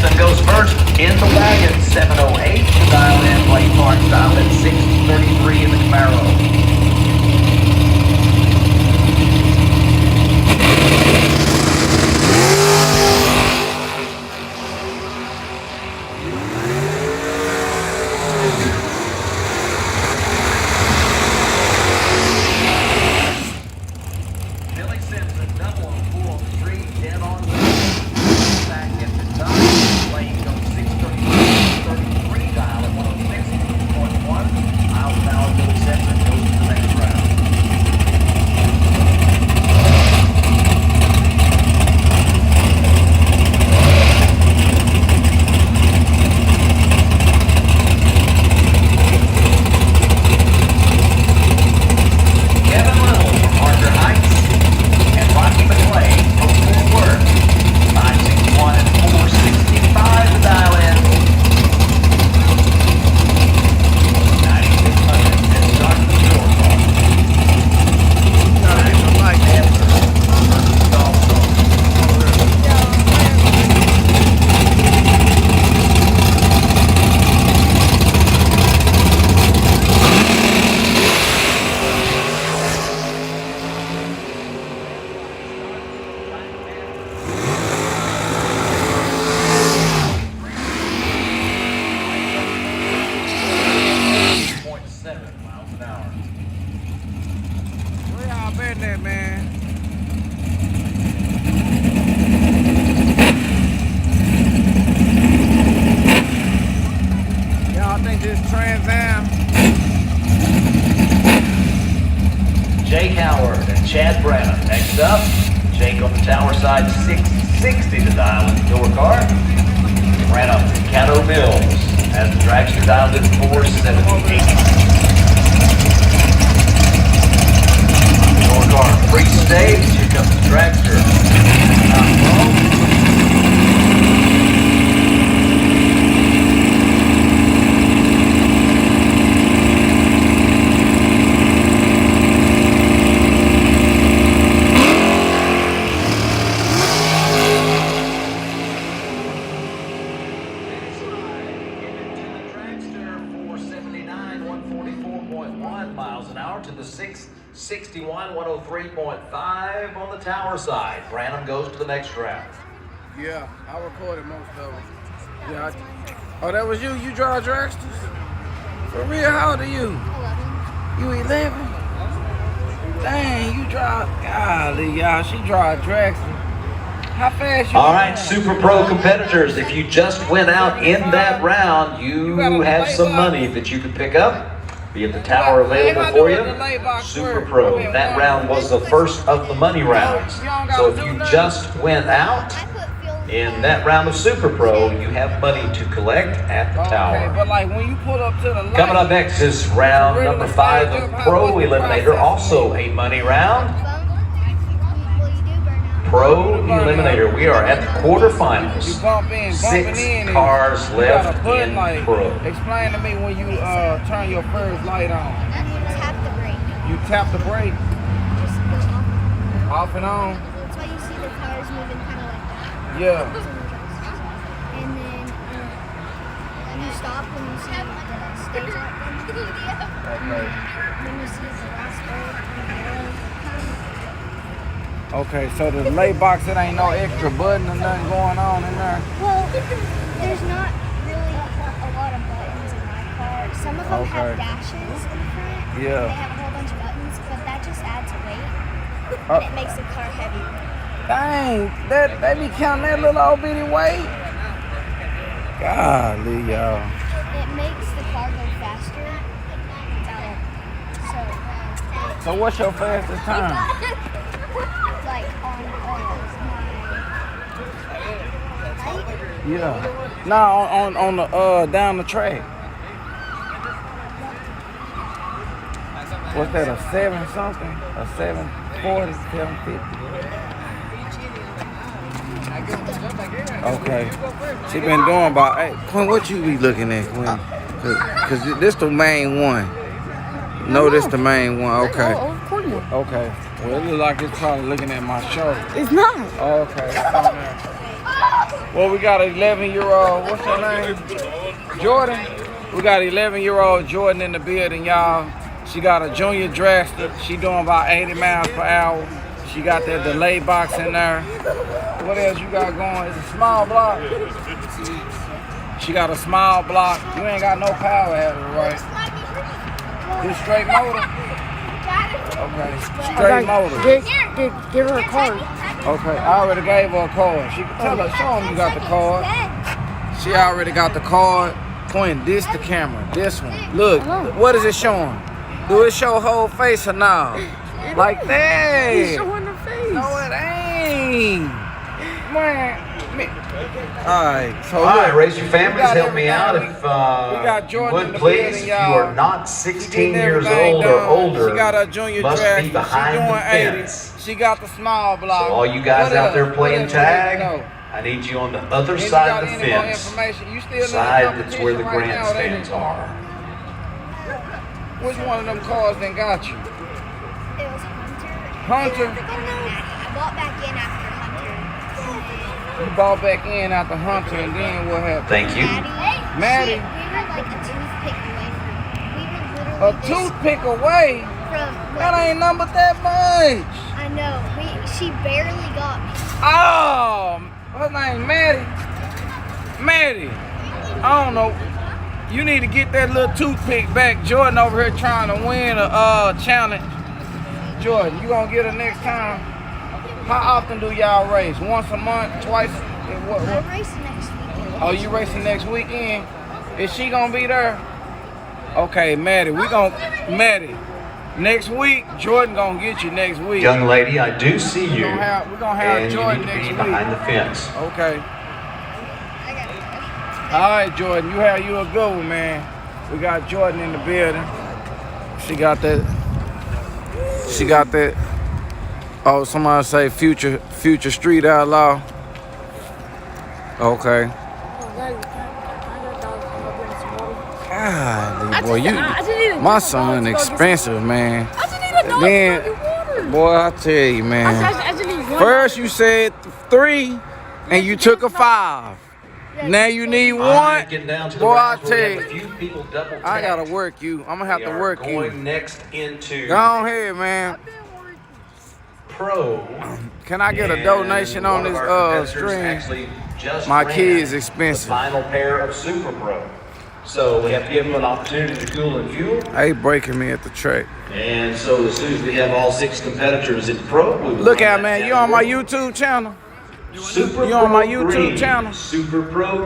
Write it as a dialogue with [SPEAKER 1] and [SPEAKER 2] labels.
[SPEAKER 1] Simpson goes first in the wagon, 708. Dial in, Blake Park, dial in 633 in the Camaro. Next up, Jake on the tower side, 660 to dial in the door car. Ran up to Caddo Mills as the dragster dialed in 478. Door car, free stage. Here comes the dragster. To the 661, 103.5 on the tower side. Branham goes to the next round.
[SPEAKER 2] Yeah, I recorded most of it. Yeah. Oh, that was you? You drive dragsters? For real? How old are you? 11. You 11? Dang, you drive. Golly, y'all, she drive dragster. How fast you
[SPEAKER 1] All right, Super Pro competitors, if you just went out in that round, you have some money that you can pick up. Be at the tower available for you. Super Pro. That round was the first of the money rounds. So if you just went out in that round of Super Pro, you have money to collect at the tower.
[SPEAKER 2] But like when you pull up to the light,
[SPEAKER 1] coming up next is round number 5 of Pro Eliminator, also a money round. Pro Eliminator. We are at the quarterfinals. 6 cars left in Pro.
[SPEAKER 2] Explain to me when you turn your first light on.
[SPEAKER 3] Tap the brake.
[SPEAKER 2] You tap the brake?
[SPEAKER 3] Just go
[SPEAKER 2] off and on?
[SPEAKER 3] That's why you see the cars moving kind of like that.
[SPEAKER 2] Yeah.
[SPEAKER 3] And then you stop when you see the stage light.
[SPEAKER 2] Okay.
[SPEAKER 3] Then you see the last bird and the arrow.
[SPEAKER 2] Okay, so the lay box, it ain't no extra button or nothing going on in there?
[SPEAKER 3] Well, there's not really a lot of buttons in my car. Some of them have dashes in the front.
[SPEAKER 2] Yeah.
[SPEAKER 3] They have a whole bunch of buttons, but that just adds weight. And it makes the car heavier.
[SPEAKER 2] Dang, they be counting that little old bitty weight? Golly, y'all.
[SPEAKER 3] It makes the car go faster.
[SPEAKER 2] So what's your fastest time?
[SPEAKER 3] Like on
[SPEAKER 2] Yeah. No, on the down the track. What's that, a 7 something? A 740, 750? Okay. She been doing about, hey, Quinn, what you be looking at, Quinn? Cause this the main one. No, this the main one, okay. Okay. Well, it look like it's probably looking at my show.
[SPEAKER 3] It's not.
[SPEAKER 2] Oh, okay. It's on there. Well, we got an 11-year-old, what's her name? Jordan. We got 11-year-old Jordan in the building, y'all. She got a junior dragster. She doing about 80 miles per hour. She got that delay box in there. What else you got going? It's a small block. She got a small block. You ain't got no power at it, right? This straight motor? Okay, straight motor.
[SPEAKER 4] Give her a card.
[SPEAKER 2] Okay, I already gave her a card. She can tell her, show them you got the card. She already got the card. Point this the camera, this one. Look, what is it showing? Do it show whole face or no? Like that.
[SPEAKER 4] He's showing her face.
[SPEAKER 2] No, it ain't. Man. Alright, so
[SPEAKER 1] All right, Racer families, help me out if
[SPEAKER 2] got
[SPEAKER 1] you
[SPEAKER 2] Jordan in
[SPEAKER 1] would
[SPEAKER 2] the
[SPEAKER 1] please.
[SPEAKER 2] building,
[SPEAKER 1] If you
[SPEAKER 2] y'all.
[SPEAKER 1] are not 16 years
[SPEAKER 2] everything
[SPEAKER 1] old or
[SPEAKER 2] done.
[SPEAKER 1] older,
[SPEAKER 2] She got a junior
[SPEAKER 1] must
[SPEAKER 2] dragster.
[SPEAKER 1] be
[SPEAKER 2] She
[SPEAKER 1] behind the
[SPEAKER 2] doing 80.
[SPEAKER 1] fence.
[SPEAKER 2] She got the small block.
[SPEAKER 1] So all you guys
[SPEAKER 2] What
[SPEAKER 1] out
[SPEAKER 2] else?
[SPEAKER 1] there
[SPEAKER 2] What
[SPEAKER 1] playing
[SPEAKER 2] else you need to
[SPEAKER 1] tag,
[SPEAKER 2] know?
[SPEAKER 1] I need you on the other
[SPEAKER 2] If you
[SPEAKER 1] side
[SPEAKER 2] got
[SPEAKER 1] of the
[SPEAKER 2] any more
[SPEAKER 1] fence.
[SPEAKER 2] information, you still in the
[SPEAKER 1] Side that's where the
[SPEAKER 2] competition right now, they
[SPEAKER 1] grandstands
[SPEAKER 2] didn't-
[SPEAKER 1] are.
[SPEAKER 2] Which one of them cars then got you?
[SPEAKER 3] It was Hunter.
[SPEAKER 2] Hunter?
[SPEAKER 3] I bought back in after Hunter.
[SPEAKER 2] You bought back in after Hunter, and then what happened?
[SPEAKER 1] Thank you.
[SPEAKER 2] Maddie?
[SPEAKER 3] We were like a toothpick away from. We were
[SPEAKER 2] A
[SPEAKER 3] literally
[SPEAKER 2] toothpick away?
[SPEAKER 3] from.
[SPEAKER 2] That ain't number that much.
[SPEAKER 3] I know. She barely got me.
[SPEAKER 2] Oh, her name Maddie. Maddie, I don't know. You need to get that little toothpick back. Jordan over here trying to win a challenge. Jordan, you gonna get her next time? How often do y'all race? Once a month? Twice? What?
[SPEAKER 3] I'm racing next weekend.
[SPEAKER 2] Oh, you racing next weekend? Is she gonna be there? Okay, Maddie, Maddie, next week, Jordan gonna get you next week.
[SPEAKER 1] Young lady, I do see you.
[SPEAKER 2] We're gonna have
[SPEAKER 1] and
[SPEAKER 2] Jordan
[SPEAKER 1] you need to
[SPEAKER 2] next
[SPEAKER 1] be
[SPEAKER 2] week.
[SPEAKER 1] behind the fence.
[SPEAKER 2] Okay.
[SPEAKER 3] I got it.
[SPEAKER 2] All right, Jordan, you have you a good one, man. We got Jordan in the building. She got that. Oh, somebody say future street outlaw. Okay. God, boy, my son expensive, man.
[SPEAKER 4] I just need a dog
[SPEAKER 2] Then,
[SPEAKER 4] to go get water.
[SPEAKER 2] boy, I tell you, man.
[SPEAKER 4] I just need one.
[SPEAKER 2] First you said 3, and you took a 5. Now you need
[SPEAKER 1] All right,
[SPEAKER 2] 1.
[SPEAKER 1] getting down to the
[SPEAKER 2] Boy, I
[SPEAKER 1] rounds where we
[SPEAKER 2] tell
[SPEAKER 1] have
[SPEAKER 2] you,
[SPEAKER 1] a few people double
[SPEAKER 2] I gotta
[SPEAKER 1] tapped.
[SPEAKER 2] work you. I'm gonna have
[SPEAKER 1] We
[SPEAKER 2] to
[SPEAKER 1] are
[SPEAKER 2] work
[SPEAKER 1] going
[SPEAKER 2] you.
[SPEAKER 1] next into
[SPEAKER 2] Go on here, man.
[SPEAKER 1] Pro.
[SPEAKER 2] Can I get a donation on this stream? My kid's expensive.
[SPEAKER 1] The final pair of Super Pro. So we have to give them an opportunity to cool and fuel.
[SPEAKER 2] They breaking me at the track.
[SPEAKER 1] And so as soon as we have all 6 competitors in Pro, we will
[SPEAKER 2] Look
[SPEAKER 1] run
[SPEAKER 2] out,
[SPEAKER 1] that
[SPEAKER 2] man.
[SPEAKER 1] down
[SPEAKER 2] You on my
[SPEAKER 1] the road.
[SPEAKER 2] YouTube channel?
[SPEAKER 1] Super
[SPEAKER 2] You on
[SPEAKER 1] Pro
[SPEAKER 2] my YouTube
[SPEAKER 1] Green,
[SPEAKER 2] channel?
[SPEAKER 1] Super Pro